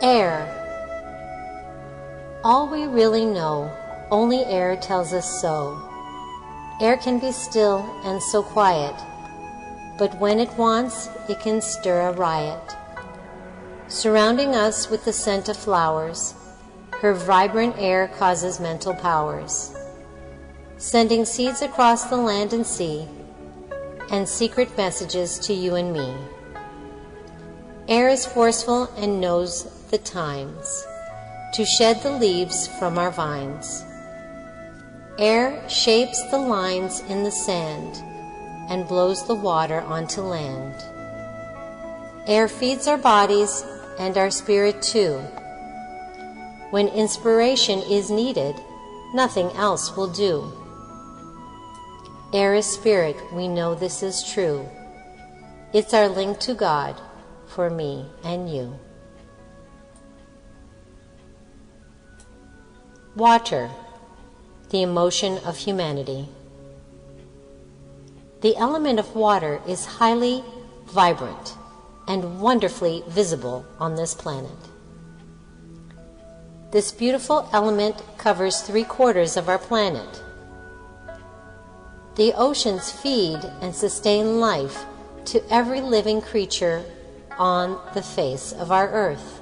Air. All we really know, only air tells us so. Air can be still and so quiet, but when it wants, it can stir a riot. Surrounding us with the scent of flowers, her vibrant air causes mental powers, sending seeds across the land and sea, and secret messages to you and me. Air is forceful and knows the times, to shed the leaves from our vines. Air shapes the lines in the sand and blows the water onto land. Air feeds our bodies and our spirit too. When inspiration is needed, nothing else will do. Air is spirit, we know this is true. It's our link to God for me and you. Water, the emotion of humanity. The element of water is highly vibrant and wonderfully visible on this planet. This beautiful element covers 3/4 of our planet. The oceans feed and sustain life to every living creature on the face of our earth.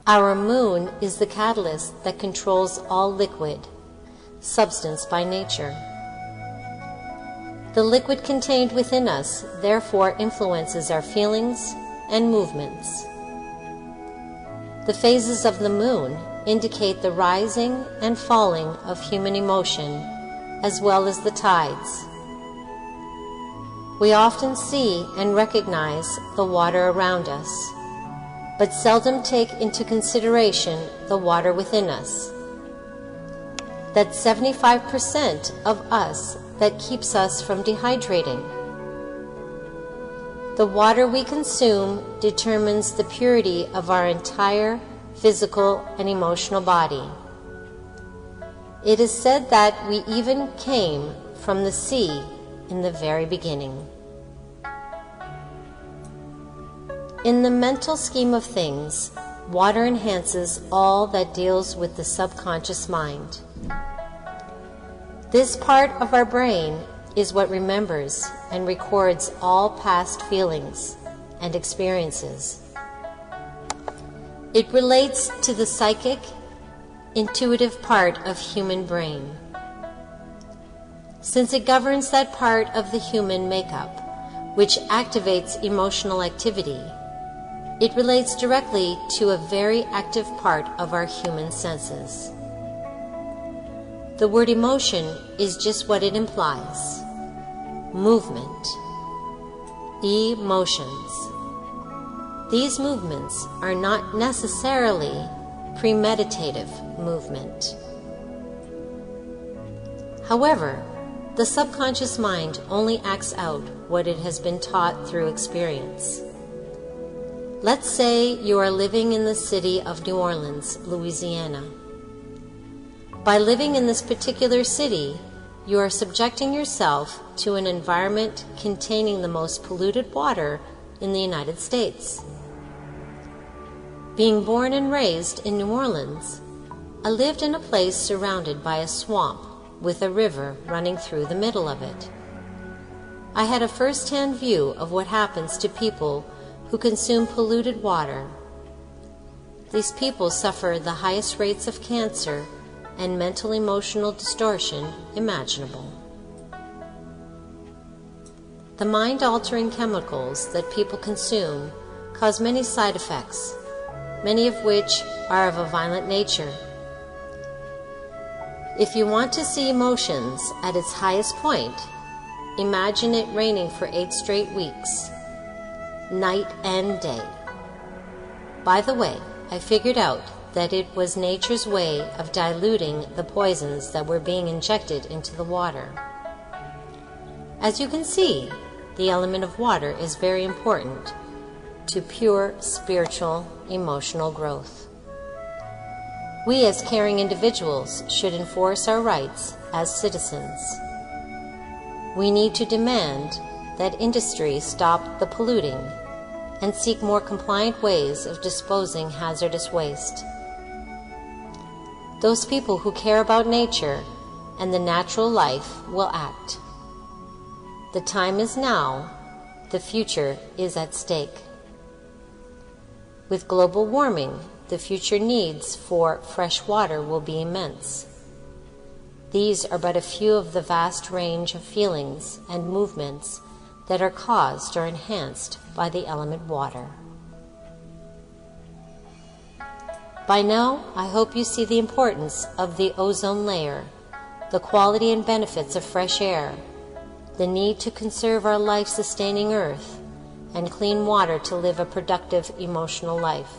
Our moon is the catalyst that controls all liquid, substance by nature. The liquid contained within us therefore influences our feelings and movements. The phases of the moon indicate the rising and falling of human emotion, as well as the tides. We often see and recognize the water around us, but seldom take into consideration the water within us. That 75% of us that keeps us from dehydrating. The water we consume determines the purity of our entire physical and emotional body. It is said that we even came from the sea in the very beginning. In the mental scheme of things, water enhances all that deals with the subconscious mind. This part of our brain is what remembers and records all past feelings and experiences. It relates to the psychic, intuitive part of human brain. Since it governs that part of the human makeup, which activates emotional activity, it relates directly to a very active part of our human senses. The word emotion is just what it implies: movement. Emotions. These movements are not necessarily premeditative movement. However, the subconscious mind only acts out what it has been taught through experience. Let's say you are living in the city of New Orleans, Louisiana. By living in this particular city, you are subjecting yourself to an environment containing the most polluted water in the United States. Being born and raised in New Orleans, I lived in a place surrounded by a swamp with a river running through the middle of it. I had a first-hand view of what happens to people who consume polluted water. These people suffer the highest rates of cancer and mental emotional distortion imaginable. The mind-altering chemicals that people consume cause many side effects, many of which are of a violent nature. If you want to see emotions at its highest point, imagine it raining for 8 straight weeks, night and day. By the way, I figured out that it was nature's way of diluting the poisons that were being injected into the water. As you can see, the element of water is very important to pure spiritual, emotional growth. We as caring individuals should enforce our rights as citizens. We need to demand that industry stop the polluting and seek more compliant ways of disposing hazardous waste. Those people who care about nature and the natural life will act. The time is now, the future is at stake. With global warming, the future needs for fresh water will be immense. These are but a few of the vast range of feelings and movements that are caused or enhanced by the element water. By now, I hope you see the importance of the ozone layer, the quality and benefits of fresh air, the need to conserve our life-sustaining earth, and clean water to live a productive emotional life.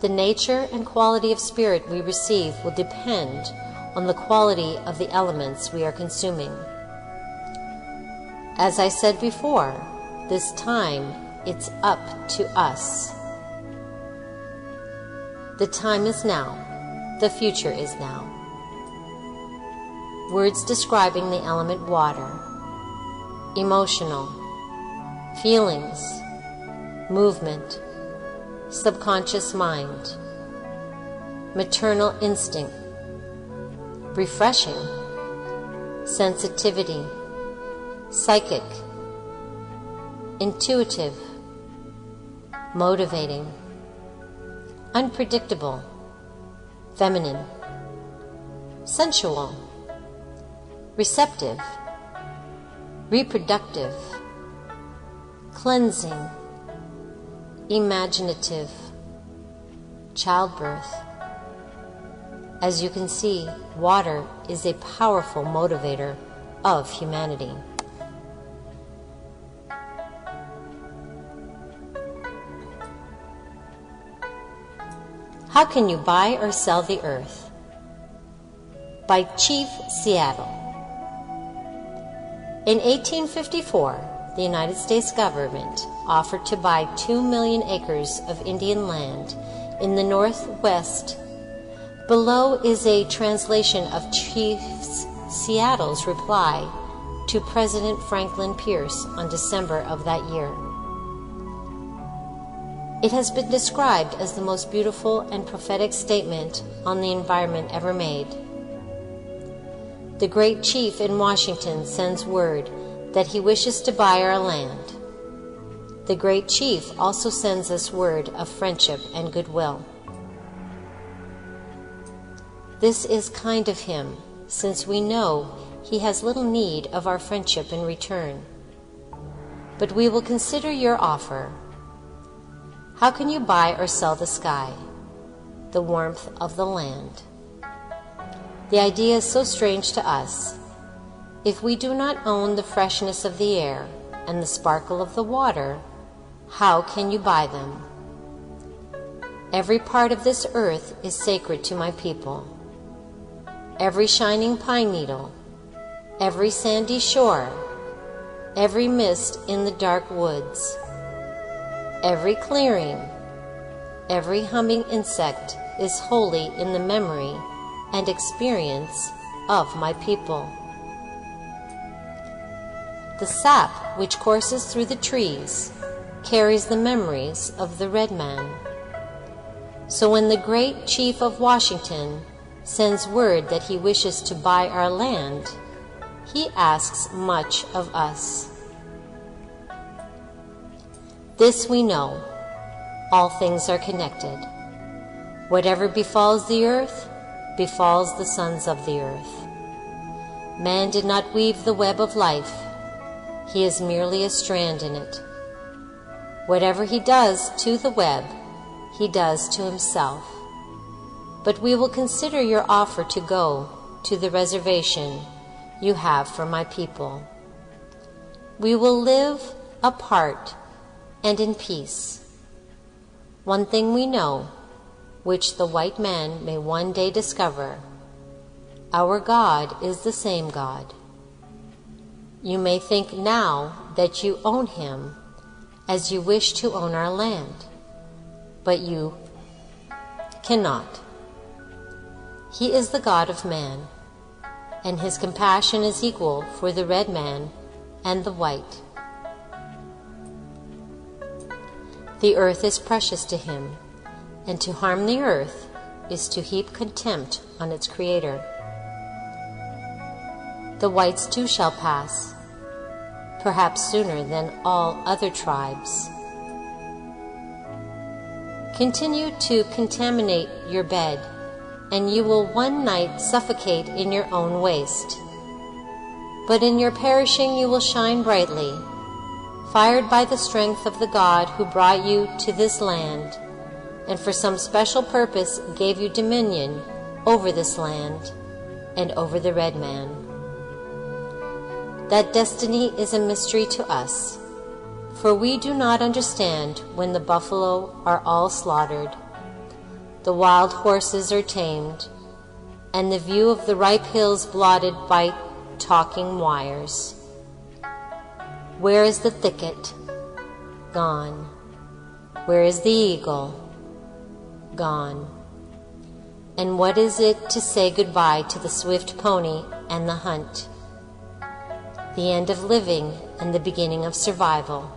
The nature and quality of spirit we receive will depend on the quality of the elements we are consuming. As I said before, this time it's up to us. The time is now. The future is now. Words describing the element water. Emotional, feelings, movement, subconscious mind, maternal instinct, refreshing, sensitivity, psychic, intuitive, motivating, unpredictable, feminine, sensual, receptive, reproductive, cleansing, imaginative, childbirth. As you can see, water is a powerful motivator of humanity. How can you buy or sell the earth? By Chief Seattle. In 1854, the United States government offered to buy 2 million acres of Indian land in the Northwest. Below is a translation of Chief Seattle's reply to President Franklin Pierce on December of that year. It has been described as the most beautiful and prophetic statement on the environment ever made. The great chief in Washington sends word that he wishes to buy our land. The great chief also sends us word of friendship and goodwill. This is kind of him, since we know he has little need of our friendship in return. But we will consider your offer. How can you buy or sell the sky, the warmth of the land? The idea is so strange to us. If we do not own the freshness of the air and the sparkle of the water, how can you buy them? Every part of this earth is sacred to my people. Every shining pine needle, every sandy shore, every mist in the dark woods, every clearing, every humming insect is holy in the memory and experience of my people. The sap which courses through the trees carries the memories of the red man. So when the great chief of Washington sends word that he wishes to buy our land, he asks much of us. This we know, all things are connected. Whatever befalls the earth, befalls the sons of the earth. Man did not weave the web of life. He is merely a strand in it. Whatever he does to the web, he does to himself. But we will consider your offer to go to the reservation you have for my people. We will live apart and in peace. One thing we know, which the white man may one day discover: our God is the same God. You may think now that you own him as you wish to own our land, but you cannot. He is the God of man, and his compassion is equal for the red man and the white. The earth is precious to him, and to harm the earth is to heap contempt on its creator. The whites too shall pass, perhaps sooner than all other tribes. Continue to contaminate your bed, and you will one night suffocate in your own waste. But in your perishing you will shine brightly, fired by the strength of the God who brought you to this land, and for some special purpose gave you dominion over this land and over the red man. That destiny is a mystery to us, for we do not understand when the buffalo are all slaughtered, the wild horses are tamed, and the view of the ripe hills blotted by talking wires. Where is the thicket? Gone. Where is the eagle? Gone. And what is it to say goodbye to the swift pony and the hunt? The end of living and the beginning of survival.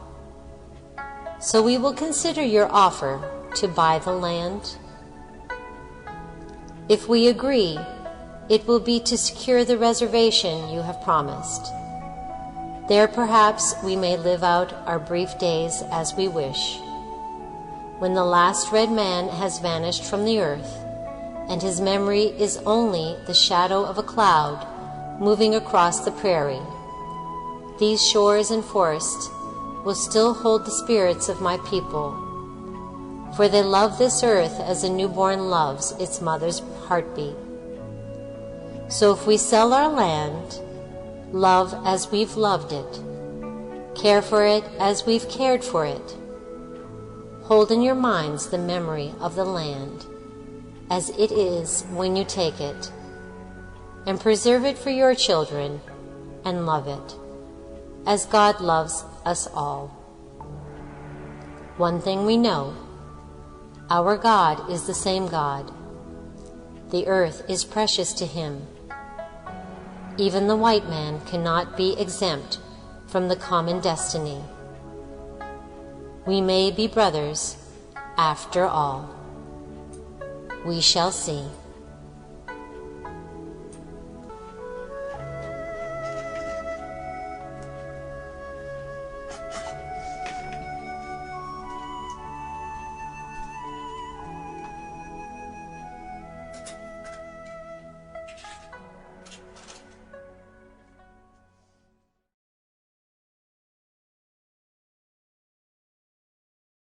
So we will consider your offer to buy the land. If we agree, it will be to secure the reservation you have promised. There perhaps we may live out our brief days as we wish. When the last red man has vanished from the earth, and his memory is only the shadow of a cloud moving across the prairie, these shores and forests will still hold the spirits of my people, for they love this earth as a newborn loves its mother's heartbeat. So if we sell our land, love as we've loved it, care for it as we've cared for it, hold in your minds the memory of the land as it is when you take it, and preserve it for your children, and love it as God loves us all. One thing we know, our God is the same God. The earth is precious to him. Even the white man cannot be exempt from the common destiny. We may be brothers after all. We shall see.